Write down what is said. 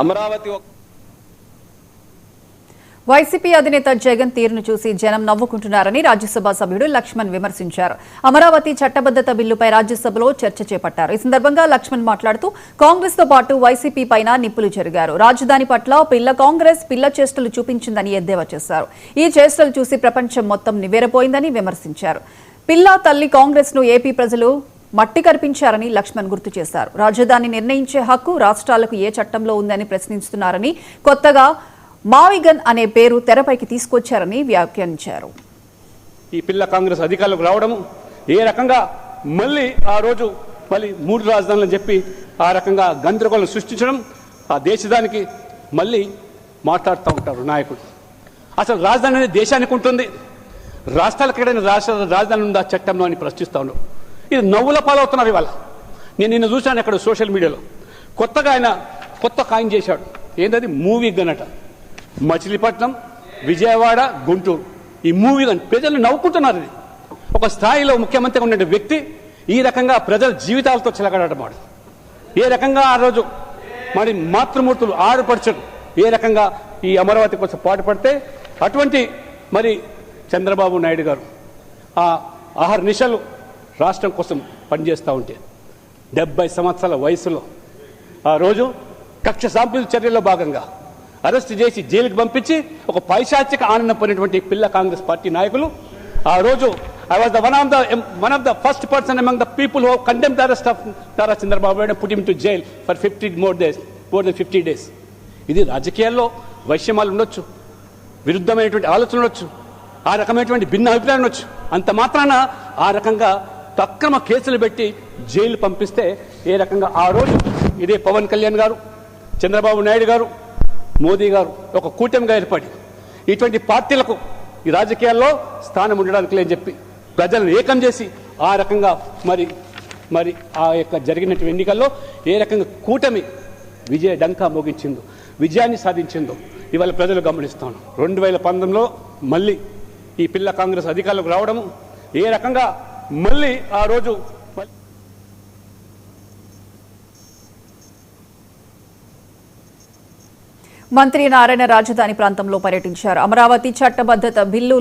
Amaravati YCP అధినేత జగన్ తీరును చూసి జనం నవ్వుకుంటున్నారని రాజ్యసభ సభ్యుడు లక్ష్మణ్ విమర్శించారు. అమరావతి చట్టబద్దత బిల్లుపై రాజ్యసభలో చర్చ చేపట్టారు. ఈ సందర్భంగా లక్ష్మణ్ మాట్లాడుతూ కాంగ్రెస్ తో పాటు వైసీపీ పైన నిప్పులు చెరిగారు. రాజధాని పట్ల కాంగ్రెస్ పిల్ల చేష్టలు చూపించిందని ఎద్దేవా చేశారు. ఈ చేష్టలు చూసి ప్రపంచం మొత్తం నివ్వెరపోయిందని విమర్శించారు. పిల్ల తల్లి కాంగ్రెస్ ను ఏపీ ప్రజలు మట్టి కర్పించారని లక్ష్మణ్ గుర్తు చేశారు. రాజధాని నిర్ణయించే హక్కు రాష్ట్రాలకు ఏ చట్టంలో ఉందని ప్రశ్నిస్తున్నారని, కొత్తగా మావిగన్ అనే పేరు తెరపైకి తీసుకొచ్చారని వ్యాఖ్యానించారు. ఈ పిల్ల కాంగ్రెస్ అధికారులకు రావడం ఏ రకంగా మళ్ళీ ఆ రోజు మళ్ళీ 3 రాజధానులని చెప్పి ఆ రకంగా గందరగోళం సృష్టించడం, ఆ దేశదానికి మళ్ళీ మాట్లాడుతూ ఉంటారు నాయకుడు. అసలు రాజధాని అనేది దేశానికి ఉంటుంది, రాష్ట్రాలకు ఎక్కడైనా రాజధాని ఉందా చట్టంలో అని ప్రశ్నిస్తూ ఉన్నారు. ఇది నవ్వుల పాలవుతున్నారు. ఇవాళ నేను నిన్న చూశాను అక్కడ సోషల్ మీడియాలో కొత్తగా ఆయన కొత్త కాయిన్ చేశాడు. ఏంటది? మూవీ గనట. మచిలీపట్నం, విజయవాడ, గుంటూరు ఈ మూవీ గన్ ప్రజలు నవ్వుకుంటున్నారు. ఇది ఒక స్థాయిలో ముఖ్యమంత్రిగా ఉండే వ్యక్తి ఈ రకంగా ప్రజల జీవితాలతో చిలకడటమాడు. ఏ రకంగా ఆ రోజు మరి మాతృమూర్తులు ఆడుపరచడు ఏ రకంగా ఈ అమరావతి కోసం పాటుపడితే అటువంటి మరి చంద్రబాబు నాయుడు గారు ఆ అహర్నిశలు రాష్ట్రం కోసం పనిచేస్తూ ఉంటే 70 సంవత్సరాల వయసులో ఆ రోజు కక్ష సాంపిల్ చర్యల్లో భాగంగా అరెస్ట్ చేసి జైలుకి పంపించి ఒక పైశాచిక ఆనందం పొందినటువంటి పిల్ల కాంగ్రెస్ పార్టీ నాయకులు ఆ రోజు I was one of the first person among the people who have condemned the arrest of Tara Chandrababu and put him to jail for 50 more than 50 days. ఇది రాజకీయాల్లో వైషమ్యాలు ఉండొచ్చు, విరుద్ధమైనటువంటి ఆలోచనలు ఉండొచ్చు, ఆ రకమైనటువంటి భిన్న అభిప్రాయం ఉండొచ్చు. అంత మాత్రాన ఆ రకంగా అక్రమ కేసులు పెట్టి జైలు పంపిస్తే ఏ రకంగా ఆ రోజు ఇదే పవన్ కళ్యాణ్ గారు, చంద్రబాబు నాయుడు గారు, మోదీ గారు ఒక కూటమిగా ఏర్పడి ఇటువంటి పార్టీలకు ఈ రాజకీయాల్లో స్థానం ఉండడానికి లేని చెప్పి ప్రజలను ఏకం చేసి ఆ రకంగా మరి ఆ యొక్క జరిగినటువంటి ఎన్నికల్లో ఏ రకంగా కూటమి విజయ డంకా మోగించిందో, విజయాన్ని సాధించిందో ఇవాళ ప్రజలు గమనిస్తాను. 2019లో మళ్ళీ ఈ పిల్ల కాంగ్రెస్ అధికారులకు రావడం ఏ రకంగా మళ్ళీ ఆ రోజు మంత్రి నారాయణ రాజధాని ప్రాంతంలో పర్యటించారు. అమరావతి చట్టబద్దత బిల్లు